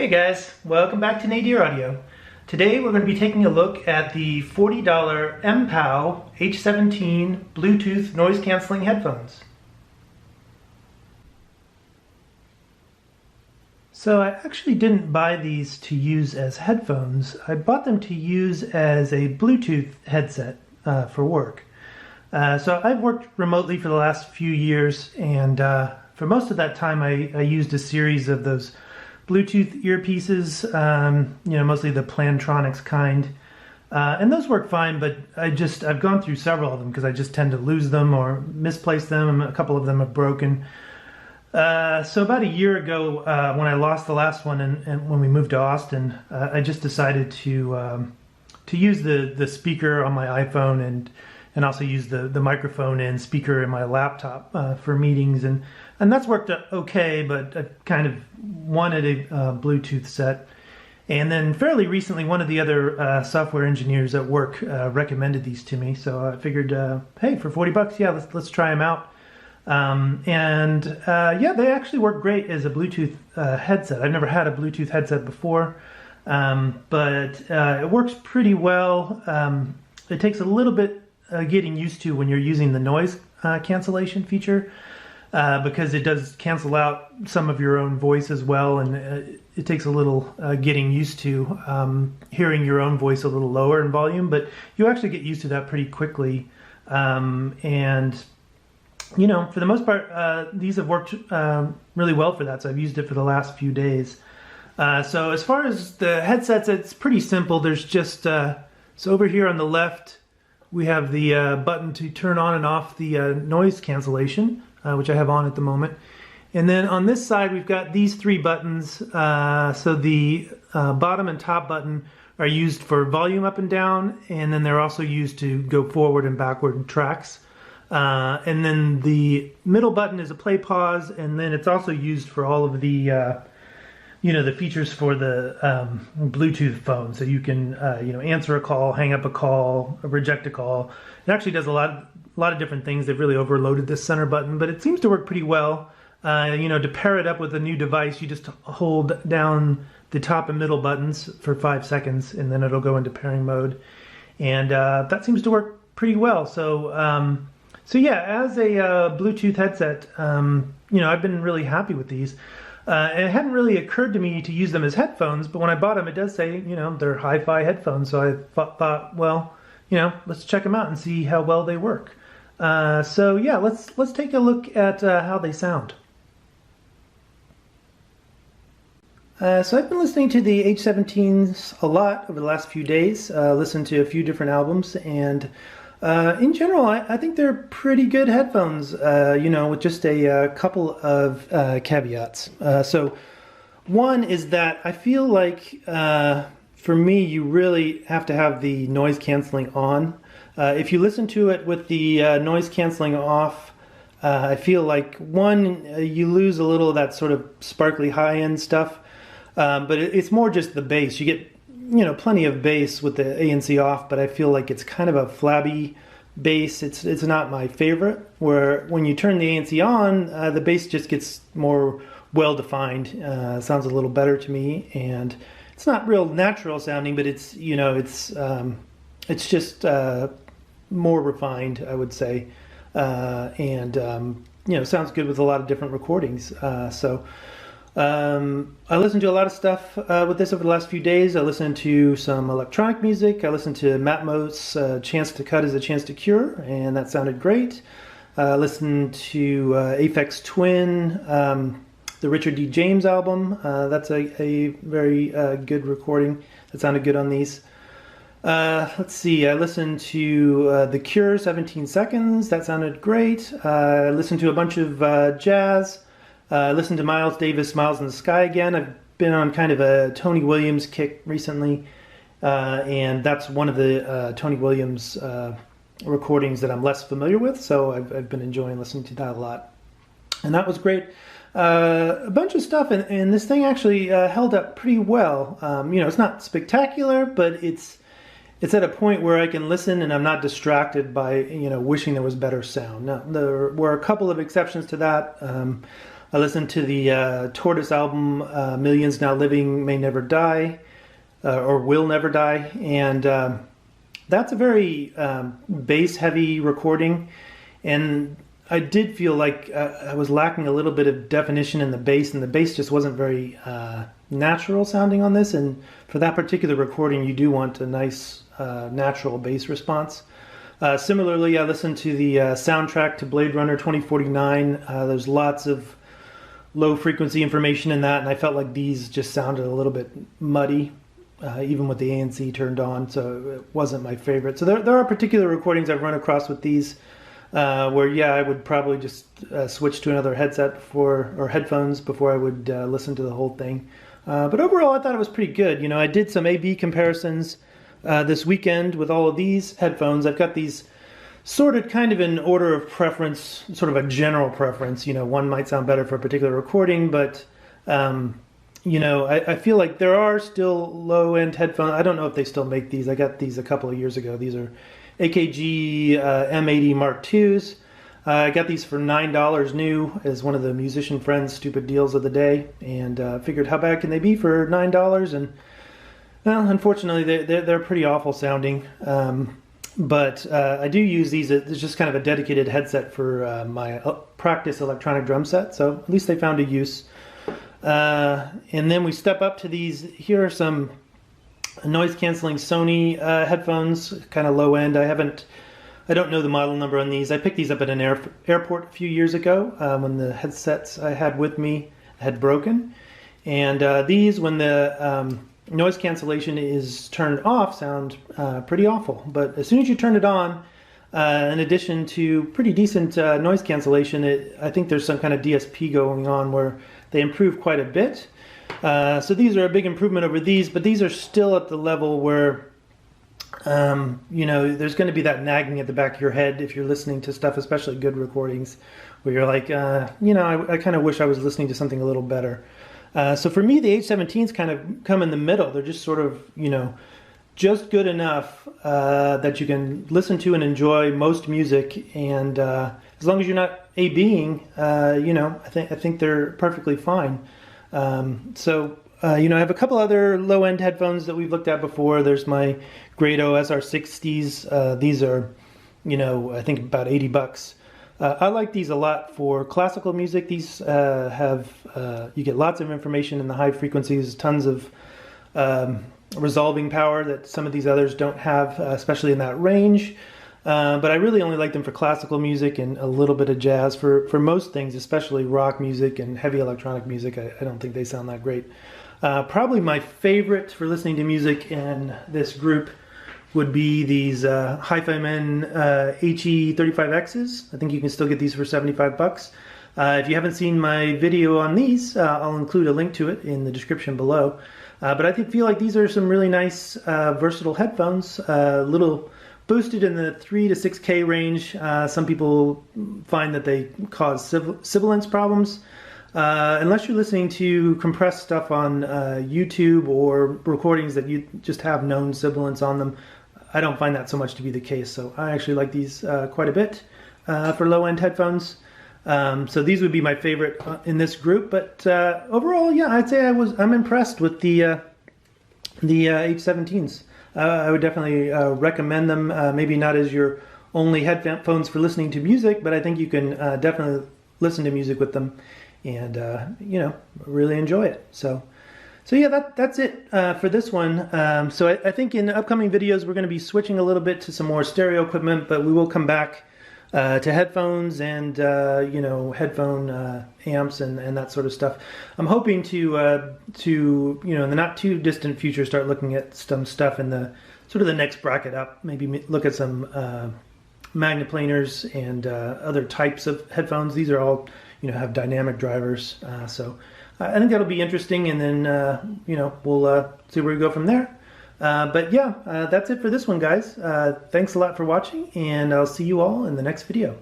Hey guys, welcome back to Nadir Audio. Today we're going to be taking a look at the $40 MPOW H17 Bluetooth noise cancelling headphones. So I actually didn't buy these to use as headphones. I bought them to use as a Bluetooth headset for work. So I've worked remotely for the last few years, and for most of that time I used a series of those Bluetooth earpieces, mostly the Plantronics kind. And those work fine, but I've gone through several of them because I just tend to lose them or misplace them. A couple of them have broken. So about a year ago, when I lost the last one and when we moved to Austin, I just decided to use the speaker on my iPhone and also use the microphone and speaker in my laptop for meetings, and that's worked okay, but I kind of wanted a Bluetooth set. And then fairly recently, one of the other software engineers at work recommended these to me, so I figured, hey, for $40, yeah, let's try them out. Yeah, they actually work great as a Bluetooth headset. I've never had a Bluetooth headset before, but it works pretty well. It takes a little bit getting used to when you're using the noise cancellation feature, because it does cancel out some of your own voice as well, and it takes a little getting used to hearing your own voice a little lower in volume, but you actually get used to that pretty quickly. And for the most part, these have worked really well for that, so I've used it for the last few days. So as far as the headsets, it's pretty simple. There's just, so over here on the left, we have the button to turn on and off the noise cancellation, which I have on at the moment. And then on this side, we've got these three buttons. So the bottom and top button are used for volume up and down, and then they're also used to go forward and backward tracks. And then the middle button is a play pause, and then it's also used for all of the the features for the Bluetooth phone. So you can answer a call, hang up a call, reject a call. It actually does a lot of different things. They've really overloaded this center button, but it seems to work pretty well. To pair it up with a new device, you just hold down the top and middle buttons for 5 seconds, and then it'll go into pairing mode. And that seems to work pretty well. So yeah, as a Bluetooth headset, I've been really happy with these. It hadn't really occurred to me to use them as headphones, but when I bought them, it does say, they're hi-fi headphones. So I thought, well, let's check them out and see how well they work. So yeah, let's take a look at how they sound. So I've been listening to the H17s a lot over the last few days, listened to a few different albums, and in general, I think they're pretty good headphones, with just a couple of caveats. So one is that I feel like, for me, you really have to have the noise canceling on. If you listen to it with the noise canceling off, I feel like, one, you lose a little of that sort of sparkly high-end stuff, but it's more just the bass. You get plenty of bass with the ANC off, but I feel like it's kind of a flabby bass. It's not my favorite. Where when you turn the ANC on, the bass just gets more well-defined. Sounds a little better to me, and it's not real natural sounding, but it's just more refined, I would say, and sounds good with a lot of different recordings. I listened to a lot of stuff with this over the last few days. I listened to some electronic music. I listened to Matmo's Chance to Cut is a Chance to Cure, and that sounded great. I listened to Aphex Twin, the Richard D. James album. That's a very good recording. That sounded good on these. Let's see, I listened to The Cure, 17 Seconds. That sounded great. I listened to a bunch of jazz. I listened to Miles Davis, Miles in the Sky again. I've been on kind of a Tony Williams kick recently, and that's one of the Tony Williams recordings that I'm less familiar with, so I've been enjoying listening to that a lot. And that was great. A bunch of stuff, and this thing actually held up pretty well. It's not spectacular, but it's at a point where I can listen and I'm not distracted by wishing there was better sound. Now, there were a couple of exceptions to that. I listened to the Tortoise album, Millions Now Living May Never Die, or Will Never Die, and that's a very bass-heavy recording, and I did feel like I was lacking a little bit of definition in the bass, and the bass just wasn't very natural sounding on this, and for that particular recording you do want a nice natural bass response. Similarly, I listened to the soundtrack to Blade Runner 2049. There's lots of low frequency information in that, and I felt like these just sounded a little bit muddy, even with the ANC turned on, so it wasn't my favorite. So there are particular recordings I've run across with these where, yeah, I would probably just switch to another headset or headphones before I would listen to the whole thing. But overall, I thought it was pretty good. You know, I did some A/B comparisons this weekend with all of these headphones. I've got these sorted kind of in order of preference, sort of a general preference. You know, one might sound better for a particular recording, but you know, I feel like there are still low-end headphones. I don't know if they still make these. I got these a couple of years ago. These are AKG M80 Mark IIs. I got these for $9 new as one of the musician friends' stupid deals of the day, and figured how bad can they be for $9? And well, unfortunately, they're pretty awful sounding. But I do use these as just kind of a dedicated headset for my practice electronic drum set, so at least they found a use. And then we step up to these. Here are some noise canceling Sony headphones, kind of low end. I don't know the model number on these. I picked these up at an airport a few years ago when the headsets I had with me had broken. And these, when the noise cancellation is turned off, sound pretty awful. But as soon as you turn it on, in addition to pretty decent noise cancellation, I think there's some kind of DSP going on where they improve quite a bit. So these are a big improvement over these, but these are still at the level where you know, there's going to be that nagging at the back of your head if you're listening to stuff, especially good recordings, where you're like, you know, I kind of wish I was listening to something a little better. So for me, the H17s kind of come in the middle. They're just sort of, you know, just good enough that you can listen to and enjoy most music, and as long as you're not A/Bing, you know, I think they're perfectly fine. You know, I have a couple other low-end headphones that we've looked at before. There's my Grado SR60s. These are, you know, I think about $80. I like these a lot for classical music. These you get lots of information in the high frequencies, tons of resolving power that some of these others don't have, especially in that range. But I really only like them for classical music and a little bit of jazz. For most things, especially rock music and heavy electronic music, I don't think they sound that great. Probably my favorite for listening to music in this group would be these HIFIMAN HE35Xs. I think you can still get these for $75. If you haven't seen my video on these, I'll include a link to it in the description below. But I feel like these are some really nice, versatile headphones. Little boosted in the 3 to 6K range. Some people find that they cause sibilance problems. Unless you're listening to compressed stuff on YouTube or recordings that you just have known sibilance on them, I don't find that so much to be the case. So I actually like these quite a bit for low-end headphones. So these would be my favorite in this group. But overall, yeah, I'd say I'm impressed with the H17s. I would definitely recommend them. Maybe not as your only headphones for listening to music, but I think you can definitely listen to music with them and you know, really enjoy it. So yeah, that's it for this one. So I think in upcoming videos we're going to be switching a little bit to some more stereo equipment, but we will come back to headphones and you know, headphone amps and that sort of stuff. I'm hoping to you know, in the not too distant future start looking at some stuff in the sort of the next bracket up. Maybe look at some magneplaners and other types of headphones. These are all, you know, have dynamic drivers. So I think that'll be interesting, and then you know, we'll see where we go from there. But yeah, that's it for this one, guys. Thanks a lot for watching, and I'll see you all in the next video.